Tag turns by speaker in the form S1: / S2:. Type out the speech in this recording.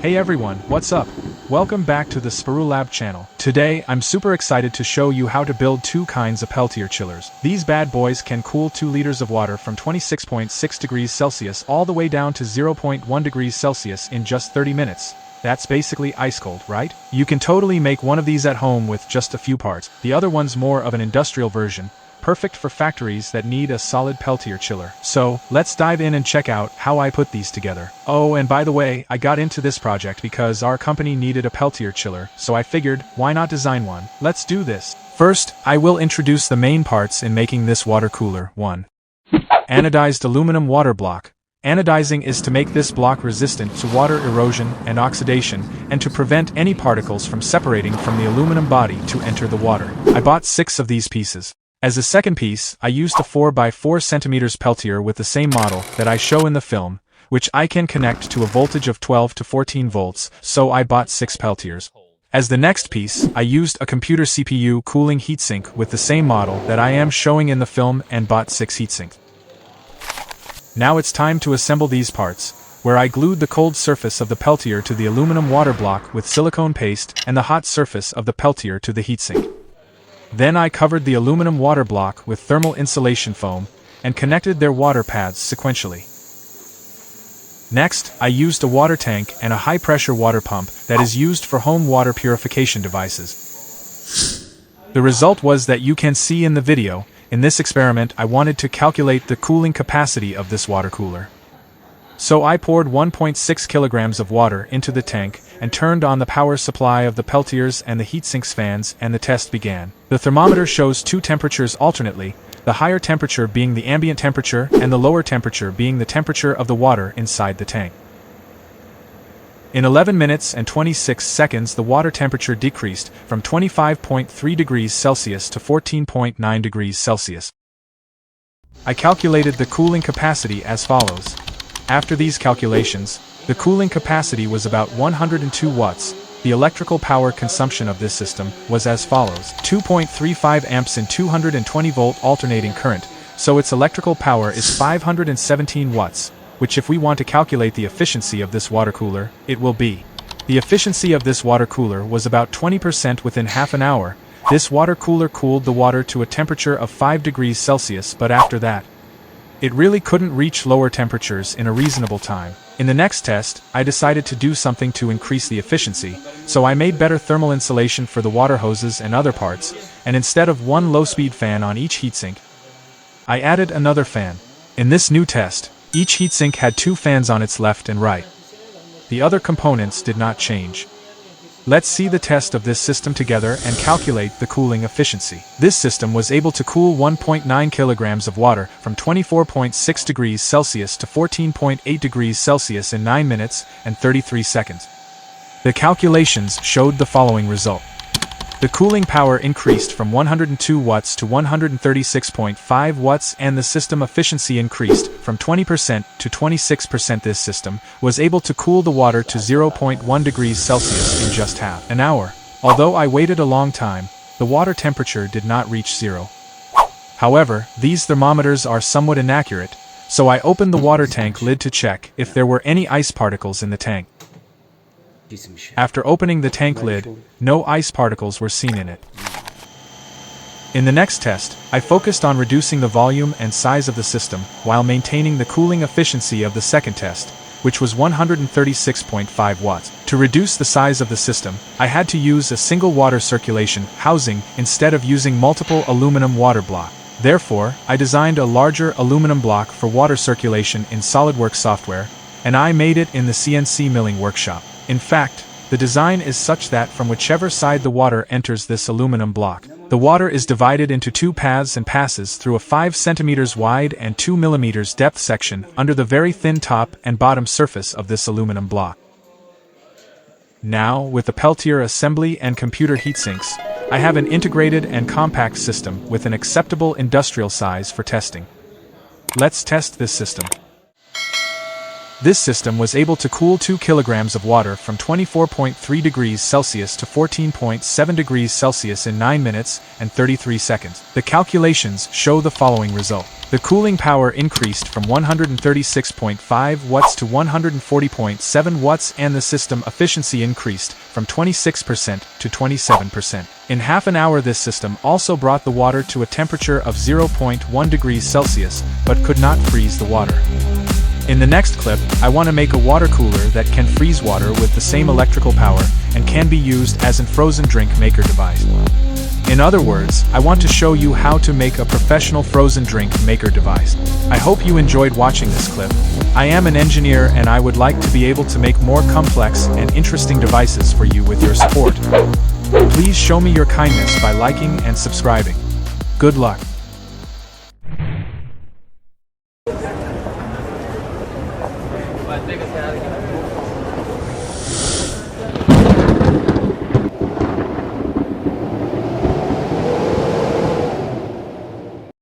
S1: Hey everyone, what's up? Welcome back to the Lab channel. Today, I'm super excited to show you how to build two kinds of Peltier chillers. These bad boys can cool 2 liters of water from 26.6 degrees Celsius all the way down to 0.1 degrees Celsius in just 30 minutes. That's basically ice cold, right? You can totally make one of these at home with just a few parts. The other one's more of an industrial version, perfect for factories that need a solid Peltier chiller. So, let's dive in and check out how I put these together. Oh, and by the way, I got into this project because our company needed a Peltier chiller, so I figured, why not design one? Let's do this. First, I will introduce the main parts in making this water cooler. 1. Anodized aluminum water block. Anodizing is to make this block resistant to water erosion and oxidation, and to prevent any particles from separating from the aluminum body to enter the water. I bought 6 of these pieces. As a second piece, I used a 4x4 cm Peltier with the same model that I show in the film, which I can connect to a voltage of 12 to 14 volts, so I bought 6 Peltiers. As the next piece, I used a computer CPU cooling heatsink with the same model that I am showing in the film and bought 6 heatsinks. Now it's time to assemble these parts, where I glued the cold surface of the Peltier to the aluminum water block with silicone paste and the hot surface of the Peltier to the heatsink. Then I covered the aluminum water block with thermal insulation foam and connected their water paths sequentially. Next, I used a water tank and a high-pressure water pump that is used for home water purification devices. The result was that you can see in the video. In this experiment, I wanted to calculate the cooling capacity of this water cooler. So I poured 1.6 kilograms of water into the tank and turned on the power supply of the Peltiers and the heatsink's fans, and the test began. The thermometer shows 2 temperatures alternately, the higher temperature being the ambient temperature and the lower temperature being the temperature of the water inside the tank. In 11 minutes and 26 seconds the water temperature decreased from 25.3 degrees Celsius to 14.9 degrees Celsius. I calculated the cooling capacity as follows. After these calculations, the cooling capacity was about 102 watts. The electrical power consumption of this system was as follows: 2.35 amps in 220 volt alternating current, so its electrical power is 517 watts, which if we want to calculate the efficiency of this water cooler, it will be. The efficiency of this water cooler was about 20% within half an hour. This water cooler cooled the water to a temperature of 5 degrees Celsius, but after that, it really couldn't reach lower temperatures in a reasonable time. In the next test, I decided to do something to increase the efficiency, so I made better thermal insulation for the water hoses and other parts, and instead of one low-speed fan on each heatsink, I added another fan. In this new test, each heatsink had 2 fans on its left and right. The other components did not change. Let's see the test of this system together and calculate the cooling efficiency. This system was able to cool 1.9 kilograms of water from 24.6 degrees Celsius to 14.8 degrees Celsius in 9 minutes and 33 seconds. The calculations showed the following result. The cooling power increased from 102 watts to 136.5 watts, and the system efficiency increased from 20% to 26%. This system was able to cool the water to 0.1 degrees Celsius in just half an hour. Although I waited a long time, the water temperature did not reach 0. However, these thermometers are somewhat inaccurate, so I opened the water tank lid to check if there were any ice particles in the tank. After opening the tank lid, no ice particles were seen in it. In the next test, I focused on reducing the volume and size of the system while maintaining the cooling efficiency of the second test, which was 136.5 watts. To reduce the size of the system, I had to use a single water circulation housing instead of using multiple aluminum water blocks. Therefore, I designed a larger aluminum block for water circulation in SolidWorks software, and I made it in the CNC milling workshop. In fact, the design is such that from whichever side the water enters this aluminum block, the water is divided into 2 paths and passes through a 5 cm wide and 2 mm depth section under the very thin top and bottom surface of this aluminum block. Now, with the Peltier assembly and computer heatsinks, I have an integrated and compact system with an acceptable industrial size for testing. Let's test this system. This system was able to cool 2 kilograms of water from 24.3 degrees Celsius to 14.7 degrees Celsius in 9 minutes and 33 seconds. The calculations show the following result. The cooling power increased from 136.5 watts to 140.7 watts, and the system efficiency increased from 26% to 27%. In half an hour, this system also brought the water to a temperature of 0.1 degrees Celsius, but could not freeze the water. In the next clip, I want to make a water cooler that can freeze water with the same electrical power and can be used as a frozen drink maker device. In other words, I want to show you how to make a professional frozen drink maker device. I hope you enjoyed watching this clip. I am an engineer and I would like to be able to make more complex and interesting devices for you with your support. Please show me your kindness by liking and subscribing. Good luck.
S2: I think it's